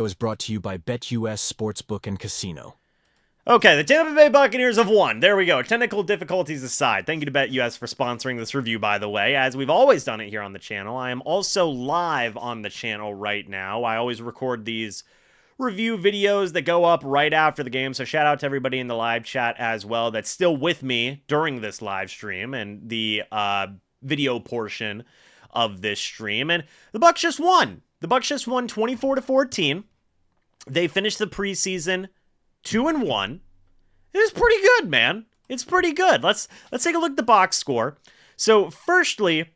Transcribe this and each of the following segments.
Was brought to you by BetUS Sportsbook and Casino. Okay, the Tampa Bay Buccaneers have won. There we go. Technical difficulties aside. Thank you to BetUS for sponsoring this review, by the way, as we've always done it here on the channel. I am also live on the channel right now. I always record these review videos that go up right after the game, so shout out to everybody in the live chat as well that's still with me during this live stream and the video portion of this stream. And the Bucs just won. The Bucs just won 24-14. They finished the preseason 2-1. It was pretty good, man. It's pretty good. Let's take a look at the box score. So, firstly,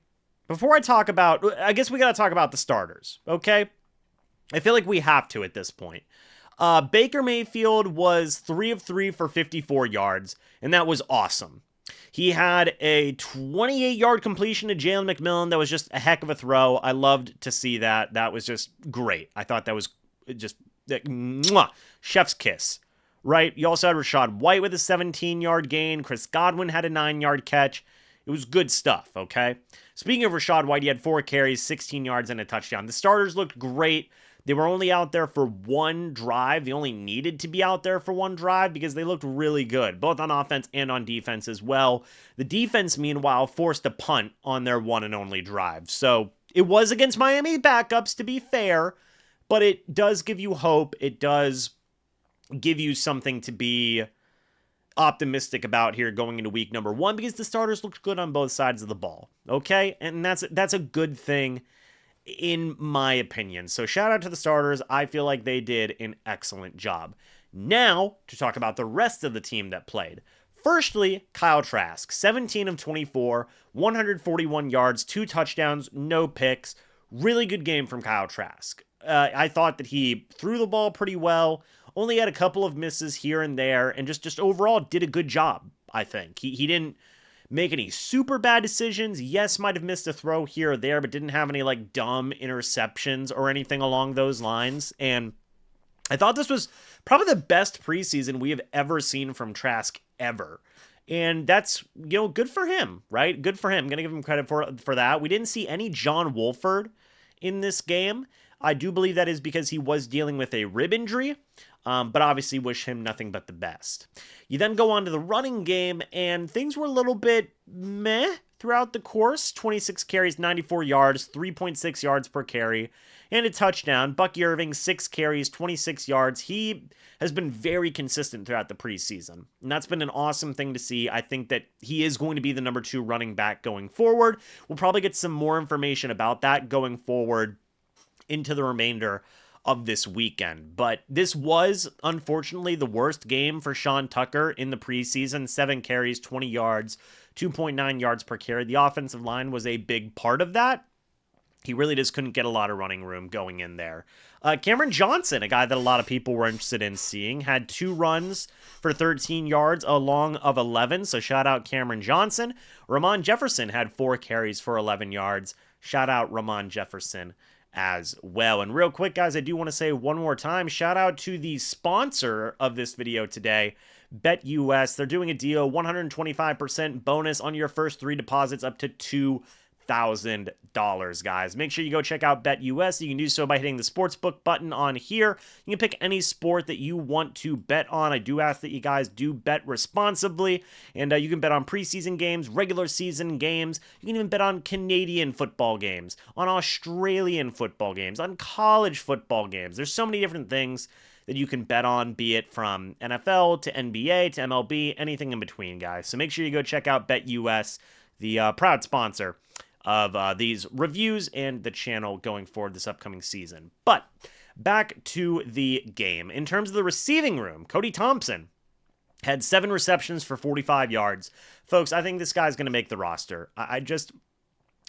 before I talk about, I guess we got to talk about the starters, okay? I feel like we have to at this point. Baker Mayfield was 3 of 3 for 54 yards, and that was awesome. He had a 28-yard completion to Jalen McMillan. That was just a heck of a throw. I loved to see that. That was just great. I thought that was just mwah, chef's kiss, right? You also had Rachaad White with a 17-yard gain. Chris Godwin had a 9-yard catch. It was good stuff, okay? Speaking of Rachaad White, he had 4 carries, 16 yards, and a touchdown. The starters looked great. They were only out there for one drive. They only needed to be out there for one drive because they looked really good, both on offense and on defense as well. The defense, meanwhile, forced a punt on their one and only drive. So it was against Miami backups, to be fair, but it does give you hope. It does give you something to be optimistic about here going into week number 1 because the starters looked good on both sides of the ball, okay? And that's a good thing in my opinion. So shout out to the starters. I feel like they did an excellent job. Now, to talk about the rest of the team that played. Firstly, Kyle Trask, 17 of 24, 141 yards, 2 touchdowns, no picks. Really good game from Kyle Trask. I thought that he threw the ball pretty well, only had a couple of misses here and there, and just overall did a good job, I think. He didn't make any super bad decisions. Yes, might have missed a throw here or there, but didn't have any like dumb interceptions or anything along those lines. And I thought this was probably the best preseason we have ever seen from Trask ever. And that's, good for him, right? Good for him. I'm going to give him credit for that. We didn't see any John Wolford in this game. I do believe that is because he was dealing with a rib injury, but obviously wish him nothing but the best. You then go on to the running game, and things were a little bit meh throughout the course. 26 carries, 94 yards, 3.6 yards per carry, and a touchdown. Bucky Irving, 6 carries, 26 yards. He has been very consistent throughout the preseason, and that's been an awesome thing to see. I think that he is going to be the number 2 running back going forward. We'll probably get some more information about that going forward into the remainder of this weekend. But this was, unfortunately, the worst game for Sean Tucker in the preseason. 7 carries, 20 yards, 2.9 yards per carry. The offensive line was a big part of that. He really just couldn't get a lot of running room going in there. Cameron Johnson, a guy that a lot of people were interested in seeing, had 2 runs for 13 yards, along of 11. So shout out Cameron Johnson. Ramon Jefferson had 4 carries for 11 yards. Shout out Ramon Jefferson as well. And real quick, guys, I do want to say one more time, shout out to the sponsor of this video today, BetUS. They're doing a deal, 125% bonus on your first 3 deposits up to $2,000, guys. Make sure you go check out BetUS. You can do so by hitting the sportsbook button on here. You can pick any sport that you want to bet on. I do ask that you guys do bet responsibly, and you can bet on preseason games, regular season games. You can even bet on Canadian football games, on Australian football games, on college football games. There's so many different things that you can bet on, be it from NFL to NBA to MLB, anything in between, guys. So make sure you go check out BetUS, the proud sponsor of these reviews and the channel going forward this upcoming season. But back to the game. In terms of the receiving room, Cody Thompson had 7 receptions for 45 yards. Folks, I think this guy's going to make the roster. I just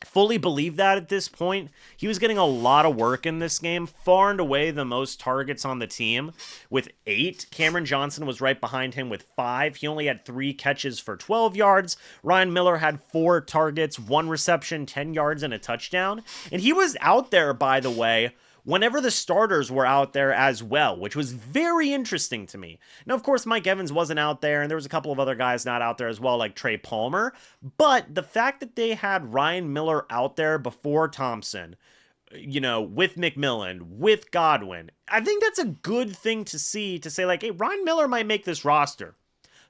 fully believe that at this point. He was getting a lot of work in this game, far and away the most targets on the team with 8. Cameron Johnson was right behind him with 5. He only had 3 catches for 12 yards. Ryan Miller had 4 targets, 1 reception, 10 yards, and a touchdown. And he was out there, by the way, whenever the starters were out there as well, which was very interesting to me. Now, of course, Mike Evans wasn't out there, and there was a couple of other guys not out there as well, like Trey Palmer. But the fact that they had Ryan Miller out there before Thompson with McMillan, with Godwin. I think that's a good thing to see, to say like, hey, Ryan Miller might make this roster.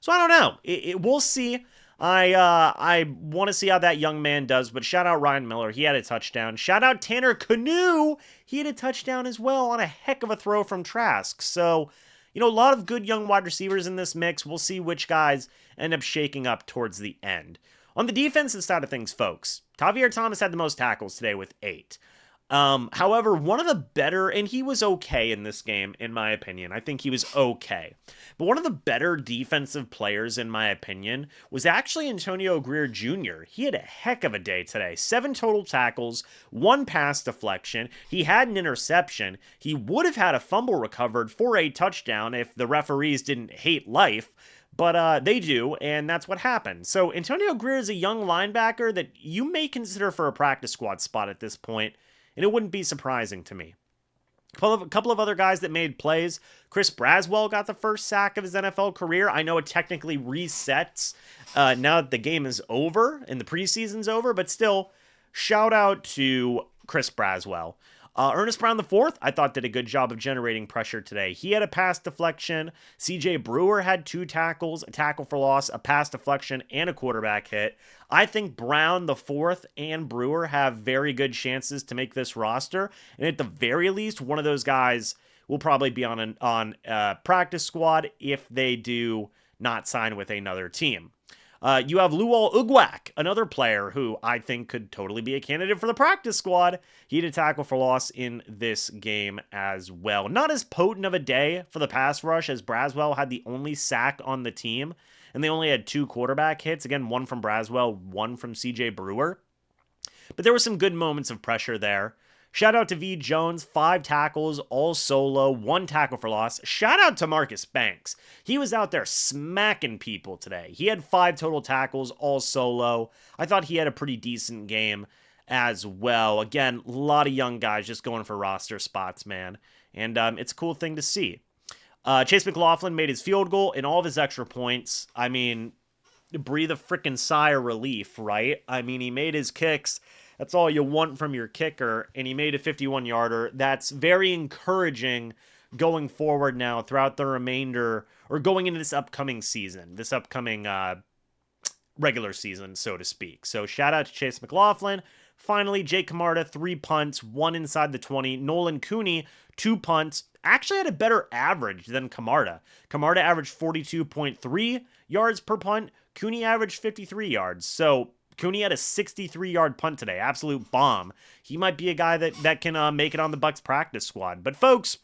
So I don't know. We'll see. I want to see how that young man does, but shout out Ryan Miller. He had a touchdown. Shout out Tanner Canoe. He had a touchdown as well on a heck of a throw from Trask. So, a lot of good young wide receivers in this mix. We'll see which guys end up shaking up towards the end. On the defensive side of things, folks, Tavierre Thomas had the most tackles today with 8. However, one of the better, and he was okay in this game, in my opinion. I think he was okay. But one of the better defensive players, in my opinion, was actually Antonio Greer Jr. He had a heck of a day today. 7 total tackles, 1 pass deflection. He had an interception. He would have had a fumble recovered for a touchdown if the referees didn't hate life. But they do, and that's what happened. So Antonio Greer is a young linebacker that you may consider for a practice squad spot at this point. And it wouldn't be surprising to me. A couple of other guys that made plays. Chris Braswell got the first sack of his NFL career. I know it technically resets now that the game is over and the preseason's over, but still, shout out to Chris Braswell. Ernest Brown IV, I thought, did a good job of generating pressure today. He had a pass deflection. CJ Brewer had 2 tackles, a tackle for loss, a pass deflection, and a quarterback hit. I think Brown IV and Brewer have very good chances to make this roster. And at the very least, one of those guys will probably be on a practice squad if they do not sign with another team. You have Luol Ugwak, another player who I think could totally be a candidate for the practice squad. He had a tackle for loss in this game as well. Not as potent of a day for the pass rush, as Braswell had the only sack on the team, and they only had 2 quarterback hits. Again, 1 from Braswell, 1 from CJ Brewer. But there were some good moments of pressure there. Shout out to V. Jones, 5 tackles, all solo, 1 tackle for loss. Shout out to Marcus Banks. He was out there smacking people today. He had 5 total tackles, all solo. I thought he had a pretty decent game as well. Again, a lot of young guys just going for roster spots, man. And it's a cool thing to see. Chase McLaughlin made his field goal and all of his extra points. I mean, breathe a freaking sigh of relief, right? I mean, he made his kicks. That's all you want from your kicker, and he made a 51-yarder. That's very encouraging going forward now throughout the remainder, or going into this upcoming season, this upcoming regular season, so to speak. So shout out to Chase McLaughlin. Finally, Jake Camarda, 3 punts, 1 inside the 20. Nolan Cooney, 2 punts. Actually had a better average than Camarda. Camarda averaged 42.3 yards per punt. Cooney averaged 53 yards. So Cooney had a 63-yard punt today. Absolute bomb. He might be a guy that can make it on the Bucs practice squad. But folks,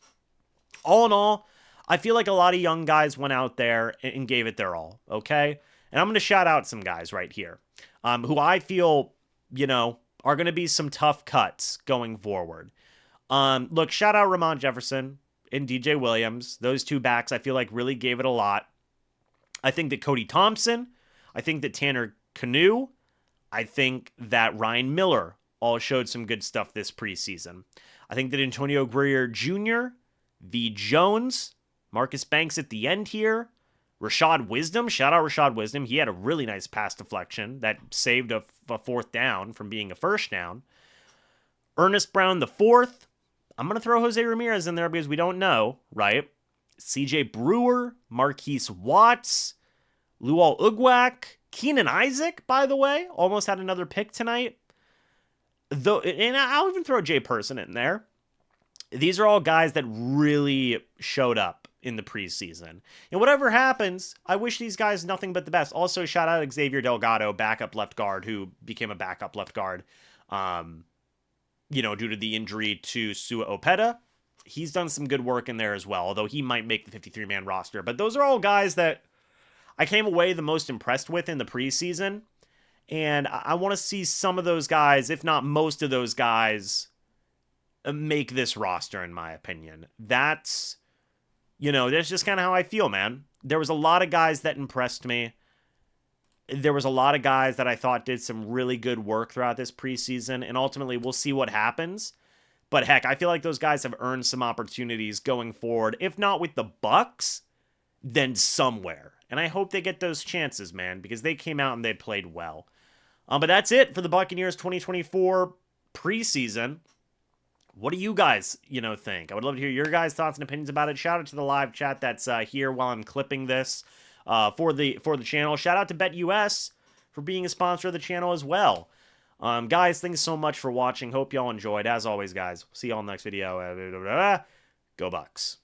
all in all, I feel like a lot of young guys went out there and gave it their all, okay? And I'm going to shout out some guys right here who I feel, are going to be some tough cuts going forward. Look, shout out Ramon Jefferson and DJ Williams. Those 2 backs I feel like really gave it a lot. I think that Cody Thompson, I think that Tanner Canoe, I think that Ryan Miller all showed some good stuff this preseason. I think that Antonio Greer Jr., V. Jones, Marcus Banks at the end here, Rashad Wisdom, shout out Rashad Wisdom. He had a really nice pass deflection that saved a 4th down from being a 1st down. Ernest Brown IV. I'm going to throw Jose Ramirez in there because we don't know, right? CJ Brewer, Marquise Watts, Luol Ugwak, Keenan Isaac, by the way, almost had another pick tonight. And I'll even throw Jay Person in there. These are all guys that really showed up in the preseason. And whatever happens, I wish these guys nothing but the best. Also, shout out Xavier Delgado, backup left guard, who became a backup left guard, due to the injury to Sua Opeta. He's done some good work in there as well, although he might make the 53-man roster. But those are all guys that I came away the most impressed with in the preseason, and I want to see some of those guys, if not most of those guys, make this roster, in my opinion. That's just kind of how I feel, man. There was a lot of guys that impressed me. There was a lot of guys that I thought did some really good work throughout this preseason, and ultimately we'll see what happens. But heck, I feel like those guys have earned some opportunities going forward, if not with the Bucs, then somewhere. And I hope they get those chances, man, because they came out and they played well. But that's it for the Buccaneers 2024 preseason. What do you guys, think? I would love to hear your guys' thoughts and opinions about it. Shout out to the live chat that's here while I'm clipping this for the channel. Shout out to BetUS for being a sponsor of the channel as well. Guys, thanks so much for watching. Hope y'all enjoyed. As always, guys, see y'all in the next video. Go Bucs.